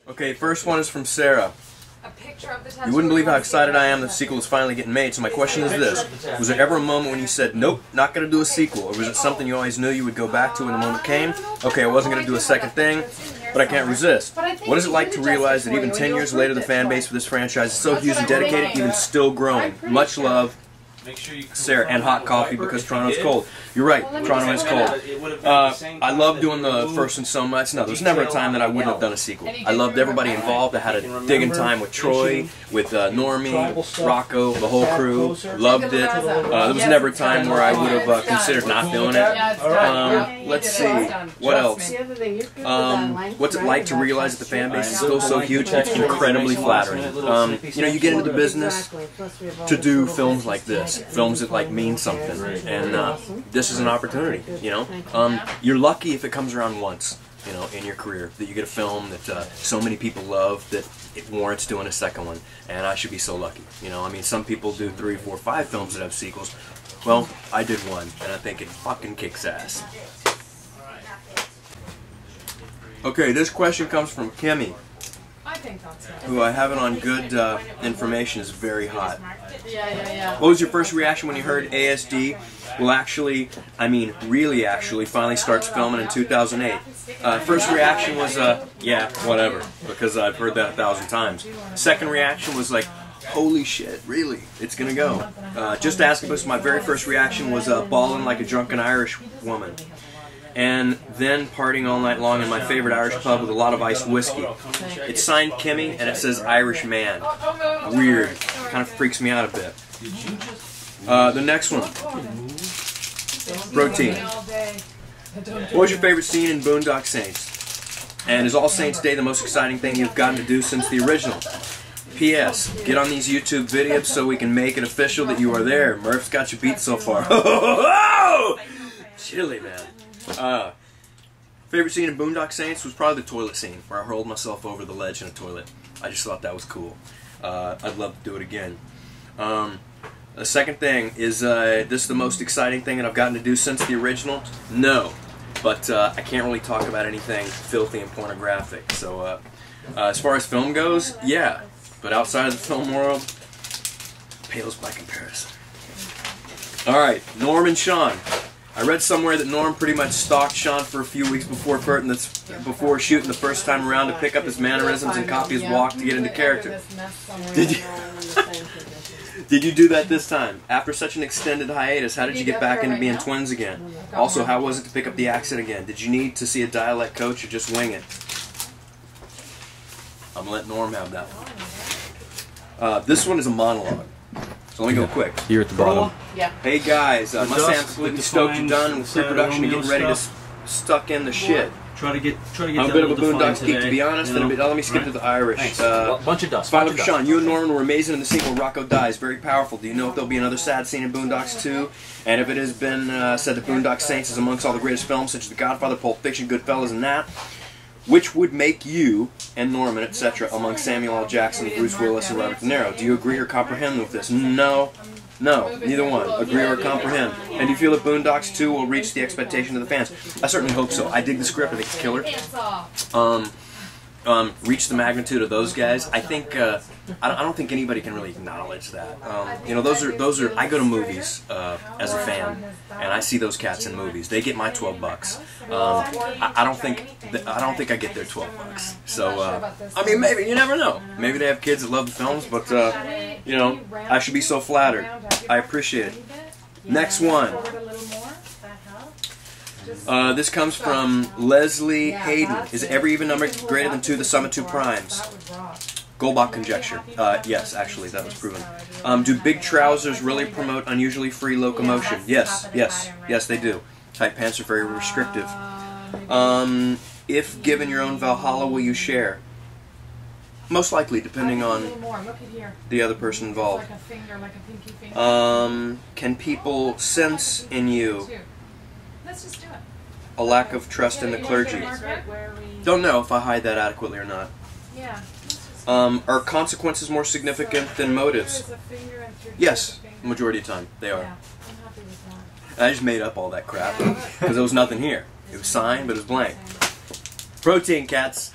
Okay, first one is from Sarah. A picture of the tattoo. You wouldn't believe how excited I am that the sequel is finally getting made, so my question is this. Was there ever a moment when you said, nope, not going to do a sequel? Or was it something you always knew you would go back to when the moment came? Okay, I wasn't going to do a second thing, but I can't resist. What is it like to realize that even 10 years later the fan base for this franchise is so huge and dedicated, even still growing? Much love, Sarah, and hot coffee because Toronto's cold. You're right, Toronto is cold. I love doing the first one so much. No, there's never a time that I wouldn't have done a sequel. I loved everybody involved. I had a digging time with Troy, with Normie, Rocco, the whole crew. Loved it. There was never a time where I would have considered not doing it. Let's see, what else? What's it like to realize that the fan base is still so huge? It's incredibly flattering. You know, you get into the business to do films like this. Films that like mean something, and this is an opportunity. You know, you're lucky if it comes around once, you know, in your career, that you get a film that so many people love that it warrants doing a second one. And I should be so lucky. You know, I mean, some people do 3, 4, 5 films that have sequels. Well, I did one, and I think it fucking kicks ass. Okay, this question comes from Kimmy, who I have it on good information is very hot. What was your first reaction when you heard ASD will actually, I mean really actually, finally starts filming in 2008? First reaction was, yeah, whatever, because I've heard that 1,000 times. Second reaction was like, holy shit, really? It's gonna go. Just asking, because my very first reaction was bawling like a drunken Irish woman. And then partying all night long in my favorite Irish pub with a lot of iced whiskey. It's signed Kimmy, and it says Irish Man. Weird. Kind of freaks me out a bit. The next one. Protein. What was your favorite scene in Boondock Saints? And is All Saints Day the most exciting thing you've gotten to do since the original? P.S. Get on these YouTube videos so we can make it official that you are there. Murph's got you beat so far. Chilly, man. Favorite scene in Boondock Saints was probably the toilet scene, where I hurled myself over the ledge in a toilet. I just thought that was cool. I'd love to do it again. The second thing is, this is the most exciting thing that I've gotten to do since the original? No. But I can't really talk about anything filthy and pornographic. So as far as film goes, yeah. But outside of the film world, pales by comparison. Alright, Norm and Sean. I read somewhere that Norm pretty much stalked Sean for a few weeks before before shooting the first time around to pick up his mannerisms and copy his walk to get into character. Did you do that this time? After such an extended hiatus, how did you get back into being twins again? Also, how was it to pick up the accent again? Did you need to see a dialect coach or just wing it? I'm gonna let Norm have that one. This one is a monologue. So let me go quick. Here at the bottom. Yeah. Hey guys, must say I'm completely stoked you're done with pre-production and getting ready to stuck in the shit. Try to get I'm a bit of a Boondocks geek, to be honest. And let me skip to the Irish. Bunch of dust. Father Sean, you and Norman were amazing in the scene where Rocco dies. Very powerful. Do you know if there'll be another sad scene in Boondocks 2? And if it has been said that Boondock Saints is amongst all the greatest films, such as The Godfather, Pulp Fiction, Goodfellas, and that, which would make you and Norman, etc., among Samuel L. Jackson, Bruce Willis, and Robert De Niro? Do you agree or comprehend with this? No. No, neither one. Agree or comprehend. And do you feel that Boondocks 2 will reach the expectation of the fans? I certainly hope so. I dig the script. I think it's killer. Reach the magnitude of those guys. I think I don't think anybody can really acknowledge that. You know, those are. I go to movies as a fan, and I see those cats in movies. They get my $12. I don't think I get their $12. So I mean, maybe you never know. Maybe they have kids that love the films, but you know, I should be so flattered. I appreciate it. Next one. This comes from Leslie Hayden. Is every even number greater than 2 the sum of 2 primes? Goldbach conjecture. Yes, actually, that was proven. Do big trousers really promote unusually free locomotion? Yes, they do. Tight pants are very restrictive. If given your own Valhalla, will you share? Most likely, depending on the other person involved. Can people sense in you a lack of trust in the clergy? Don't know if I hide that adequately or not. Are consequences more significant than motives? Yes, the majority of the time, they are. I just made up all that crap, because there was nothing here. It was signed, but it was blank. Protein, cats.